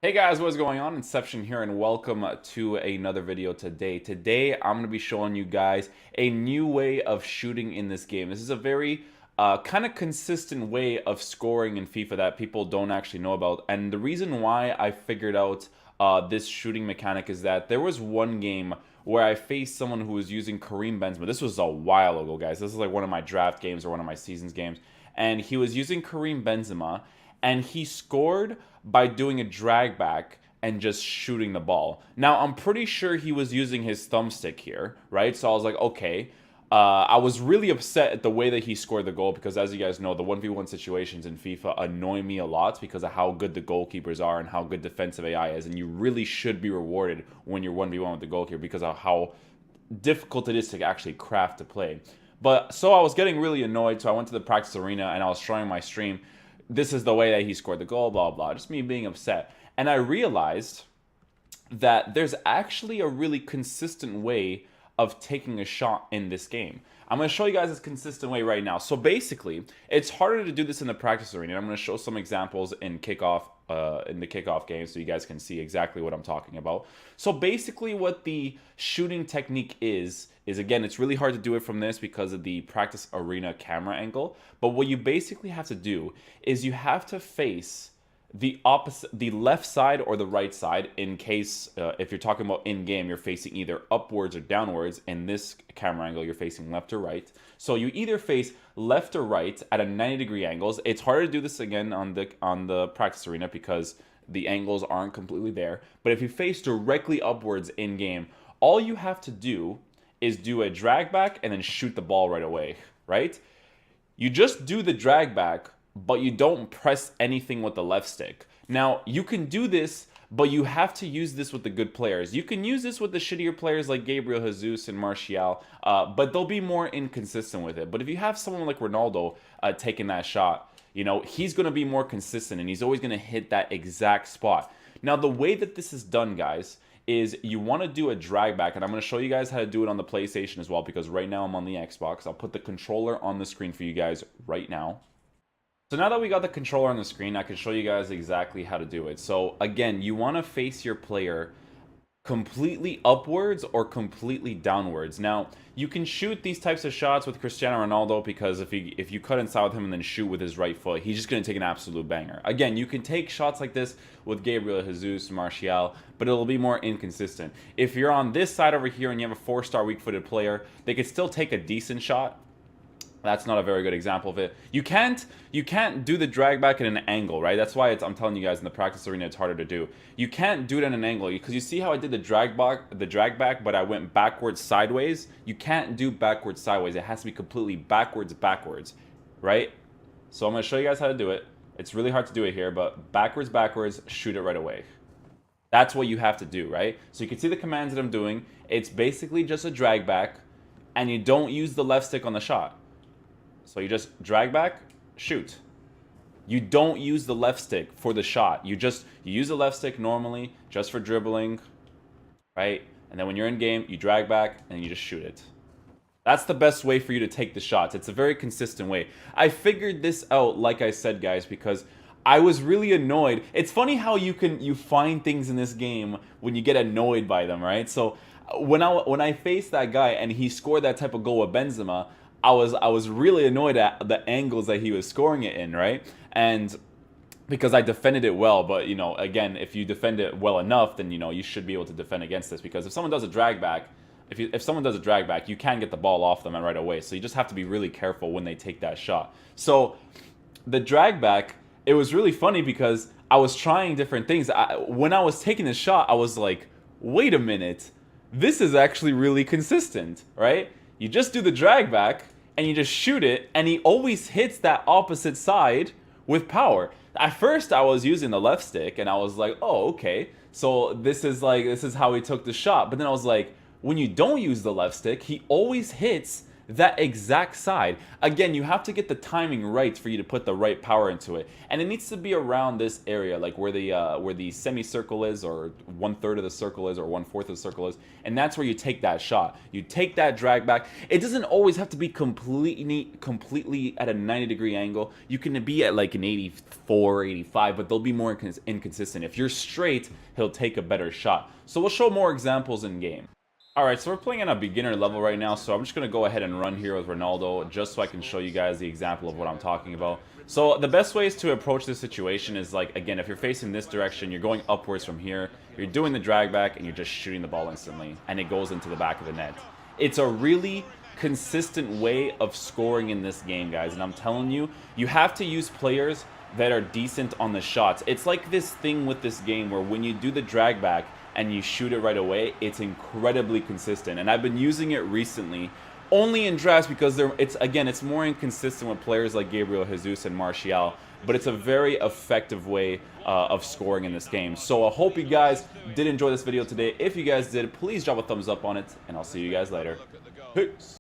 Hey guys, what's going on? Inception here and welcome to another video today. Today I'm going to be showing you guys a new way of shooting in this game. This is a very kind of consistent way of scoring in FIFA that people don't actually know about. And the reason why I figured out this shooting mechanic is that there was one game where I faced someone who was using Kareem Benzema. This was a while ago, guys. This is like one of my draft games or one of my seasons games. And he was using Kareem Benzema and he scored by doing a drag back and just shooting the ball. Now, I'm pretty sure he was using his thumbstick here, right? So I was like, okay. I was really upset at the way that he scored the goal because, as you guys know, the 1v1 situations in FIFA annoy me a lot because of how good the goalkeepers are and how good defensive AI is. And you really should be rewarded when you're 1v1 with the goalkeeper because of how difficult it is to actually craft to play. But so I was getting really annoyed, so I went to the practice arena and I was showing my stream. This is the way that he scored the goal, blah, blah, just me being upset. And I realized that there's actually a really consistent way of taking a shot in this game. I'm going to show you guys this consistent way right now. So basically, it's harder to do this in the practice arena. I'm going to show some examples in the kickoff game so you guys can see exactly what I'm talking about. So basically what the shooting technique is again, it's really hard to do it from this because of the practice arena camera angle. But what you basically have to do is you have to face the left side or the right side in case if you're talking about in game, you're facing either upwards or downwards. In this camera angle, you're facing left or right. So you either face left or right at a 90-degree angles. It's harder to do this again on the practice arena because the angles aren't completely there. But if you face directly upwards in game, all you have to do is do a drag back and then shoot the ball right away, right? You just do the drag back, but you don't press anything with the left stick. Now, you can do this, but you have to use this with the good players. You can use this with the shittier players like Gabriel Jesus and Martial, but they'll be more inconsistent with it. But if you have someone like Ronaldo taking that shot, you know, he's going to be more consistent and he's always going to hit that exact spot. Now, the way that this is done, guys, is you want to do a drag back, and I'm going to show you guys how to do it on the PlayStation as well, because right now I'm on the Xbox. I'll put the controller on the screen for you guys right now. So now that we got the controller on the screen, I can show you guys exactly how to do it. So again, you want to face your player completely upwards or completely downwards. Now, you can shoot these types of shots with Cristiano Ronaldo because if you cut inside with him and then shoot with his right foot, he's just going to take an absolute banger. Again, you can take shots like this with Gabriel Jesus, Martial, but it'll be more inconsistent. If you're on this side over here and you have a 4-star weak-footed player, they could still take a decent shot. That's not a very good example of it. You can't do the drag back at an angle, right? That's why I'm telling you guys in the practice arena it's harder to do. You can't do it at an angle because you see how I did the drag back, but I went backwards sideways. You can't do backwards sideways. It has to be completely backwards, right? So I'm going to show you guys how to do it. It's really hard to do it here, but backwards, shoot it right away. That's what you have to do, right? So you can see the commands that I'm doing. It's basically just a drag back, and you don't use the left stick on the shot. So you just drag back, shoot. You don't use the left stick for the shot. You use the left stick normally just for dribbling, right? And then when you're in game, you drag back and you just shoot it. That's the best way for you to take the shots. It's a very consistent way. I figured this out, like I said, guys, because I was really annoyed. It's funny how you find things in this game when you get annoyed by them, right? So when I faced that guy and he scored that type of goal with Benzema, I was really annoyed at the angles that he was scoring it in, right? And because I defended it well, but you know, again, if you defend it well enough, then you know you should be able to defend against this. Because if someone does a drag back, if someone does a drag back, you can get the ball off them right away. So you just have to be really careful when they take that shot. So the drag back, it was really funny because I was trying different things. When I was taking the shot, I was like, wait a minute, this is actually really consistent, right? You just do the drag back and you just shoot it, and he always hits that opposite side with power. At first, I was using the left stick, and I was like, oh, okay. So this is how he took the shot. But then I was like, when you don't use the left stick, he always hits that exact side. Again, you have to get the timing right for you to put the right power into it, and it needs to be around this area, like where the semicircle is, or 1/3 of the circle is, or 1/4 of the circle is, and that's where you take that shot. You take that drag back. It doesn't always have to be completely at a 90-degree angle. You can be at like an 84, 85, but they'll be more inconsistent. If you're straight, he'll take a better shot. So we'll show more examples in game. Alright, so we're playing on a beginner level right now, so I'm just going to go ahead and run here with Ronaldo, just so I can show you guys the example of what I'm talking about. So the best ways to approach this situation is, like, again, if you're facing this direction, you're going upwards from here, you're doing the drag back, and you're just shooting the ball instantly, and it goes into the back of the net. It's a really consistent way of scoring in this game, guys, and I'm telling you, you have to use players that are decent on the shots. It's like this thing with this game where when you do the drag back and you shoot it right away, it's incredibly consistent. And I've been using it recently only in drafts because it's more inconsistent with players like Gabriel Jesus and Martial, but it's a very effective way of scoring in this game. So I hope you guys did enjoy this video today. If you guys did, please drop a thumbs up on it, and I'll see you guys later. Peace.